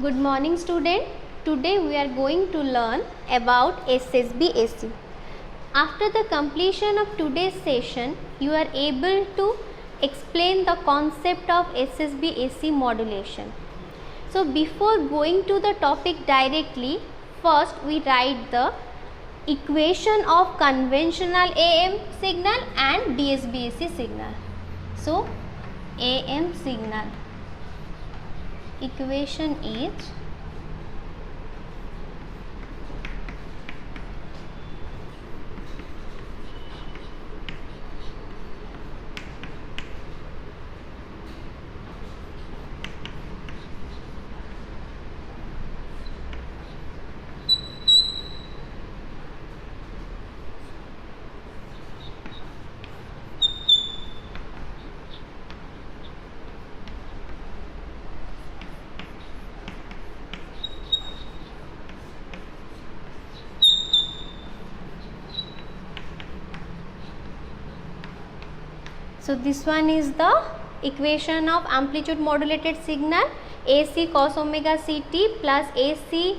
Good morning student. Today we are going to learn about SSB-AC. After the completion of today's session, you are able to explain the concept of SSB-AC modulation. So before going to the topic directly, first we write the equation of conventional AM signal and DSB-AC signal. So AM signal equation is so this one is the equation of amplitude modulated signal AC cos omega CT plus AC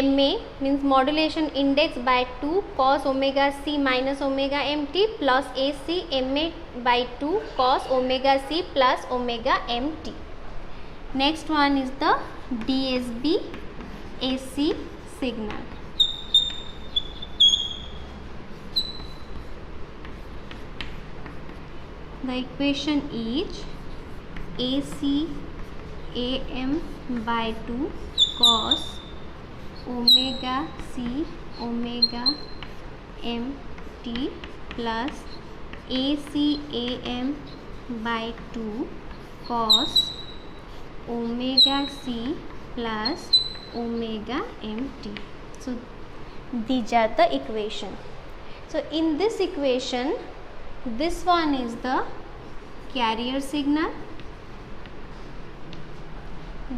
MA means modulation index by 2 cos omega C minus omega MT plus AC MA by 2 cos omega C plus omega MT. Next one is the DSB AC signal. The equation is AC AM by 2 cos omega C omega MT plus AC AM by 2 cos omega C plus omega MT. So these are the equation. So in this equation, this one is the carrier signal,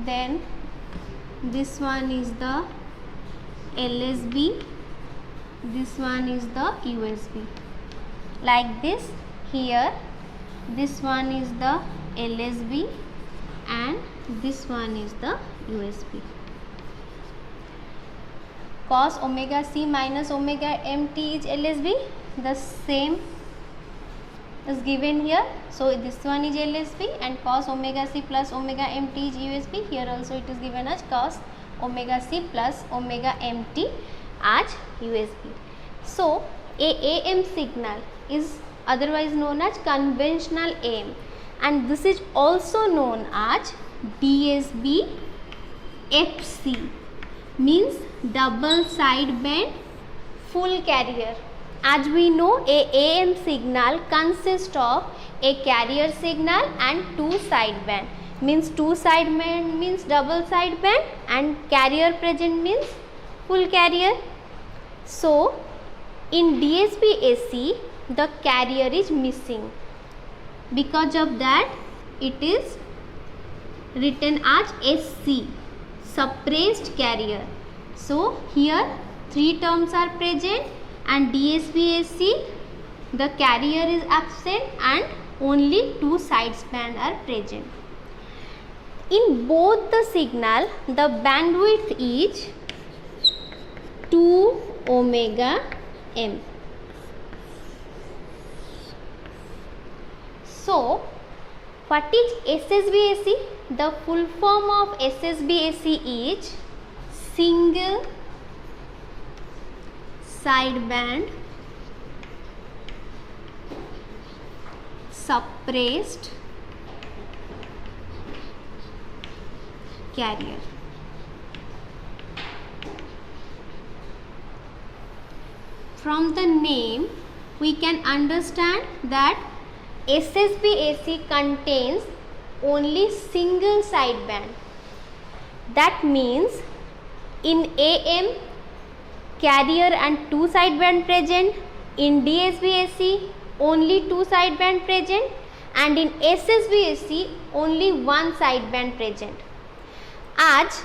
then this one is the LSB, this one is the USB. Like this, here this one is the LSB and this one is the USB. Cos omega C minus omega MT is LSB, the same is given here. So this one is LSB and cos omega C plus omega MT is USB. Here also it is given as cos omega C plus omega MT as USB. So a AM signal is otherwise known as conventional AM and this is also known as DSB FC means double sideband full carrier. As we know, a AM signal consists of a carrier signal and two sideband. Means two sideband means double sideband and carrier present means full carrier. So in DSB AC, the carrier is missing. Because of that, it is written as SC, suppressed carrier. So here three terms are present. And DSB-AC, the carrier is absent and only two sideband are present. In both the signal, the bandwidth is 2 omega m. So, what is SSB-AC? The full form of SSB-AC is single sideband suppressed carrier. From the name we can understand that SSB-AC contains only single sideband. That means in AM carrier and two sideband present, in DSB-AC only two sideband present and in SSB-AC only one sideband present. As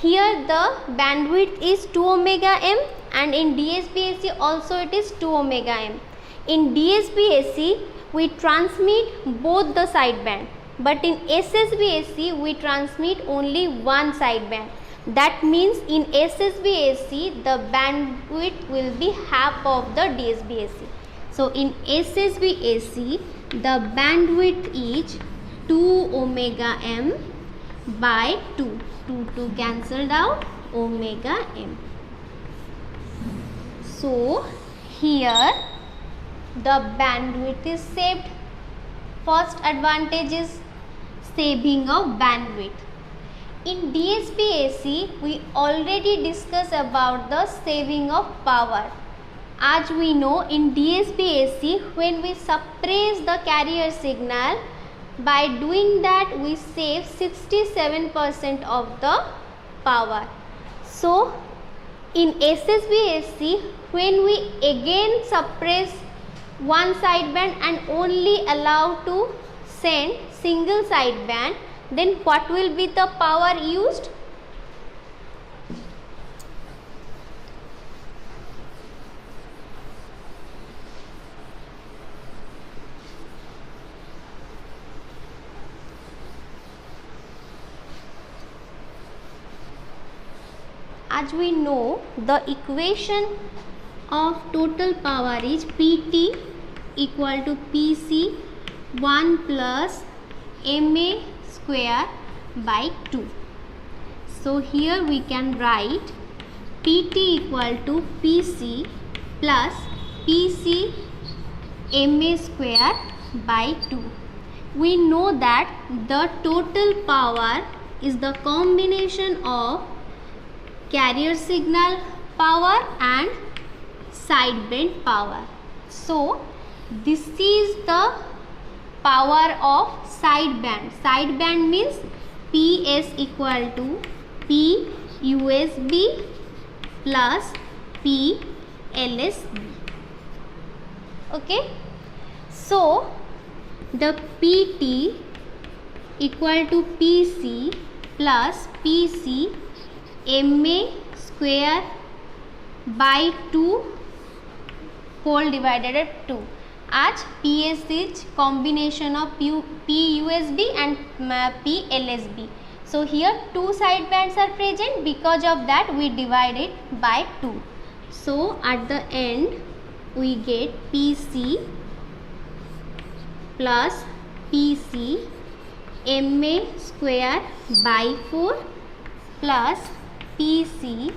here the bandwidth is 2 omega m and in DSB-AC also it is 2 omega m. In DSB-AC we transmit both the sideband but in SSB-AC we transmit only one sideband. That means in SSB-AC the bandwidth will be half of the DSB-AC. So in SSB-AC the bandwidth is 2 omega m by 2. 2 cancelled out, omega m. So here the bandwidth is saved. First advantage is saving of bandwidth. In DSB-AC we already discussed about the saving of power. As we know, in DSB-AC when we suppress the carrier signal, by doing that we save 67% of the power. So in SSB-AC when we again suppress one sideband and only allow to send single sideband, then what will be the power used? As we know, the equation of total power is PT equal to PC 1 plus MA square by 2. So here we can write PT equal to PC plus PC MA square by 2. We know that the total power is the combination of carrier signal power and sideband power. So this is the power of sideband. Sideband means PS equal to P USB plus P LSB. Okay. So the PT equal to PC plus PC MA square by 2 whole divided at 2, as PS is combination of PUSB and PLSB. So here two sidebands are present, because of that we divide it by 2. So at the end we get PC plus PC MA square by 4 plus PC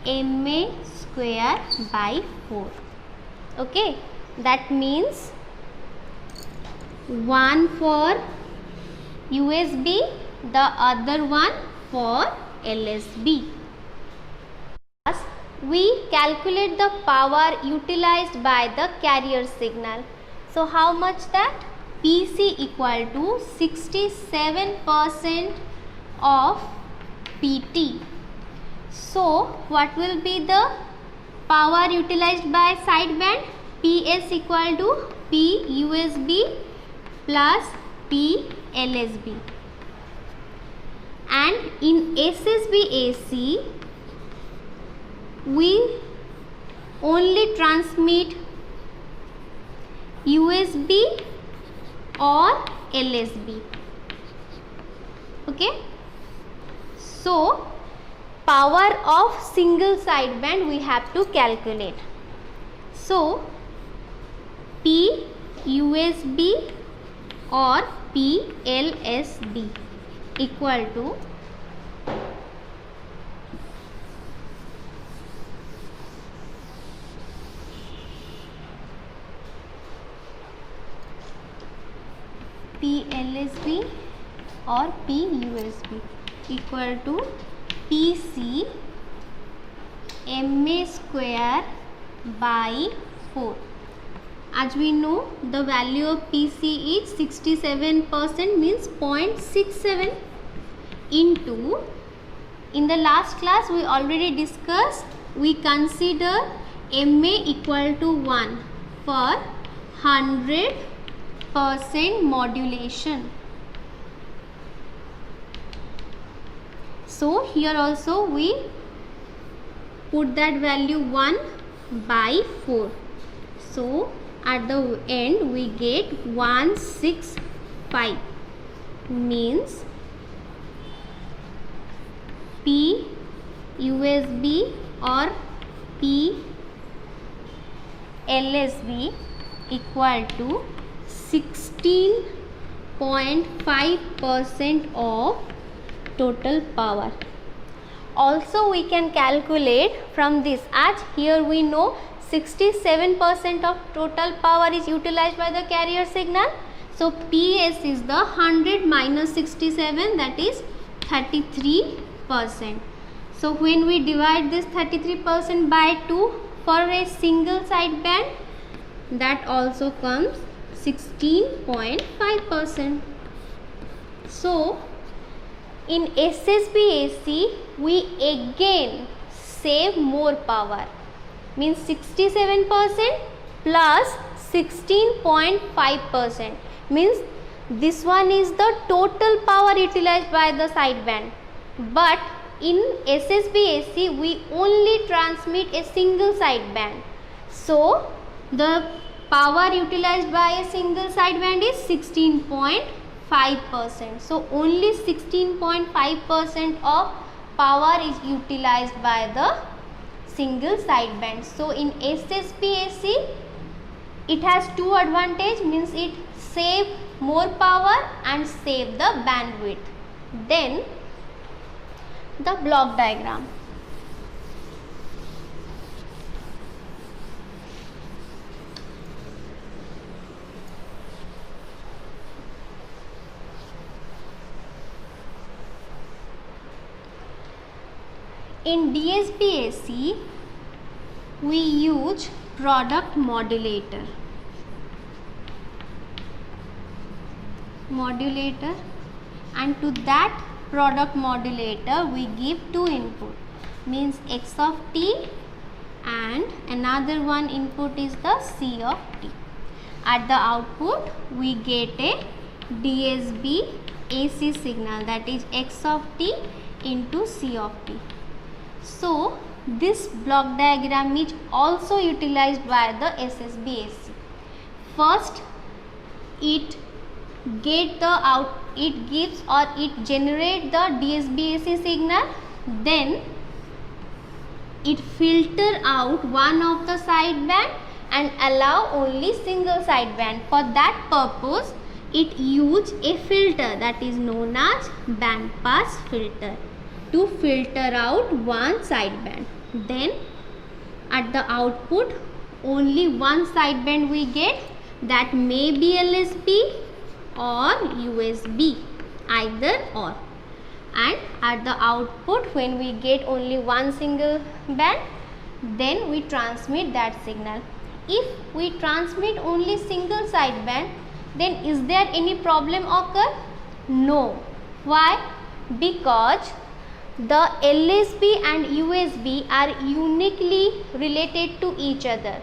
MA square by 4. Okay, that means one for USB, the other one for LSB. We calculate the power utilized by the carrier signal. So how much that? PC equal to 67% of PT. So what will be the power utilized by sideband? PS equal to PUSB plus PLSB. And in SSB-AC we only transmit USB or LSB. Okay. So power of single sideband we have to calculate. So PUSB or PLSB equal to PLSB or PUSB equal to PC MA square by 4. As we know, the value of PC is 67%, means 0.67 into, in the last class we already discussed, we consider MA equal to 1 for 100% modulation. So here also we put that value 1 by 4. So at the end we get 165. means P USB or P LSB equal to 16.5% of total power. Also we can calculate from this, as here we know 67% of total power is utilized by the carrier signal. So PS is the 100 minus 67, that is 33%. So when we divide this 33% by 2 for a single sideband, that also comes 16.5%. So in SSB-AC we again save more power, means 67% plus 16.5%, means this one is the total power utilized by the sideband, but in SSB-AC we only transmit a single sideband, so the power utilized by a single sideband is 16.5%. So only 16.5% of power is utilized by the single sideband. So in SSB-AC it has two advantages, means it save more power and save the bandwidth. Then the block diagram. In DSP-AC we use product modulator, and to that product modulator we give two input, means X of t and another one input is the C of t. At the output we get a DSB AC signal, that is X of t into C of t. So this block diagram is also utilized by the SSB-AC. First it gives or it generate the DSB-AC signal, then it filter out one of the sideband and allow only single sideband. For that purpose it use a filter that is known as band pass filter to filter out one sideband. Then at the output only one sideband we get, that may be LSB or USB, either or. And at the output when we get only one single band, then we transmit that signal. If we transmit only single sideband, then is there any problem occur? No. Why? Because the LSB and USB are uniquely related to each other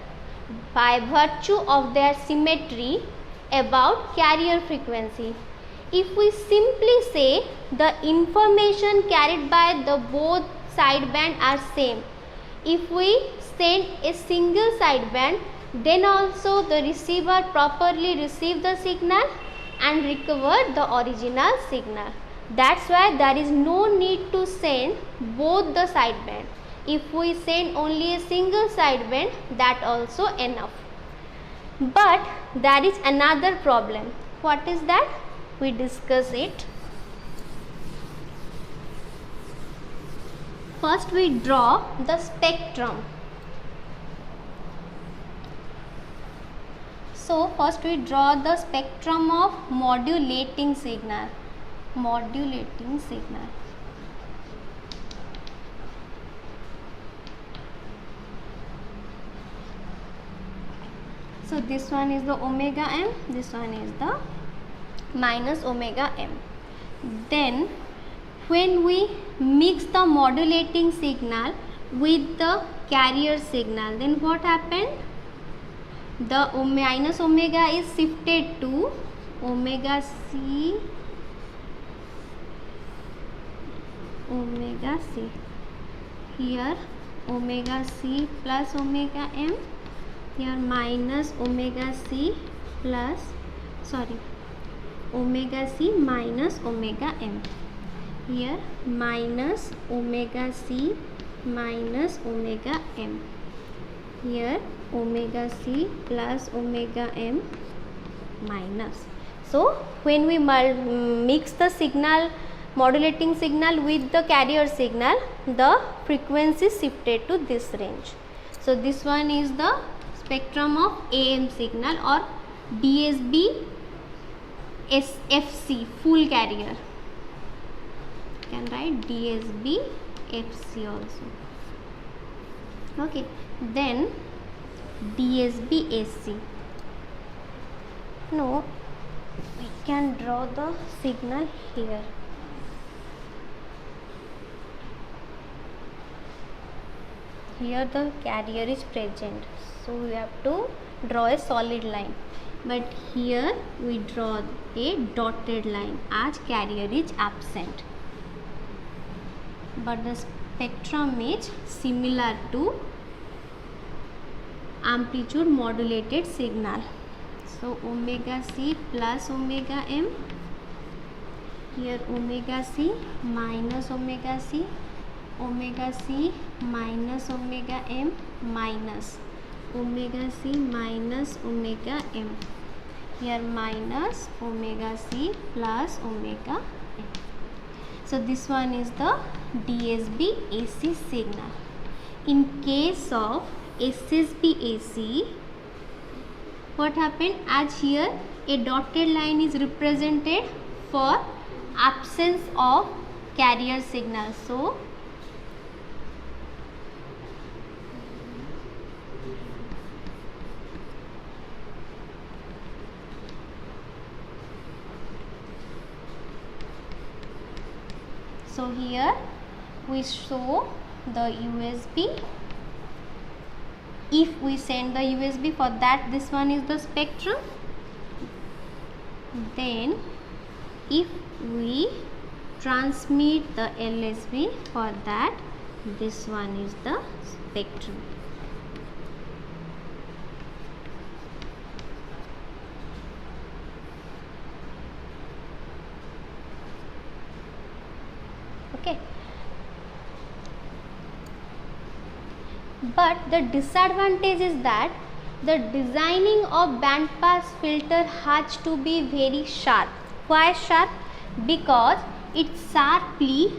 by virtue of their symmetry about carrier frequency. If we simply say the information carried by the both sideband are same, if we send a single sideband, then also the receiver properly receive the signal and recover the original signal. That's why there is no need to send both the sideband. If we send only a single sideband, that also enough. But there is another problem. What is that? We discuss it. First we draw the spectrum. So first we draw the spectrum of modulating signal. So this one is the omega m, this one is the minus omega m. Then when we mix the modulating signal with the carrier signal, then what happened? The minus omega is shifted to omega c, here omega c plus omega m, here minus omega c plus omega c minus omega m. Here minus omega c minus omega m. Here omega c plus omega m minus. So when we mix the signal, modulating signal with the carrier signal, the frequency shifted to this range. So this one is the spectrum of AM signal or DSB FC full carrier. You can write DSB FC also. Okay, then DSB AC. No, we can draw the signal here. Here the carrier is present, so we have to draw a solid line, but here we draw a dotted line as carrier is absent, but the spectrum is similar to amplitude modulated signal. So omega c plus omega m, here omega c minus omega c, omega c minus omega m minus omega c minus omega m, here minus omega c plus omega m. So this one is the DSB AC signal. In case of SSB AC, what happened, as here a dotted line is represented for absence of carrier signal. So here we show the USB. If we send the USB, for that this one is the spectrum. Then if we transmit the LSB, for that this one is the spectrum. Okay. But the disadvantage is that the designing of band pass filter has to be very sharp. Why sharp? Because it sharply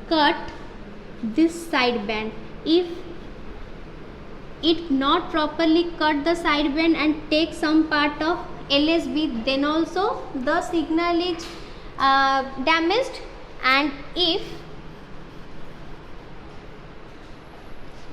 cut this side band. If it not properly cut the side band and take some part of LSB, then also the signal is damaged, and if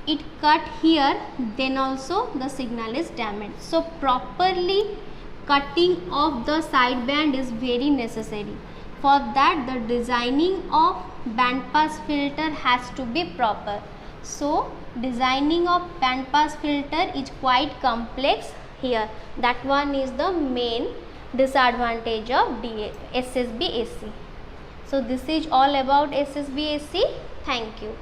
it cut here, then also the signal is damaged. So properly cutting of the side band is very necessary. For that the designing of band pass filter has to be proper. So designing of band pass filter is quite complex here. That one is the main disadvantage of SSB AC. So this is all about SSB AC. Thank you.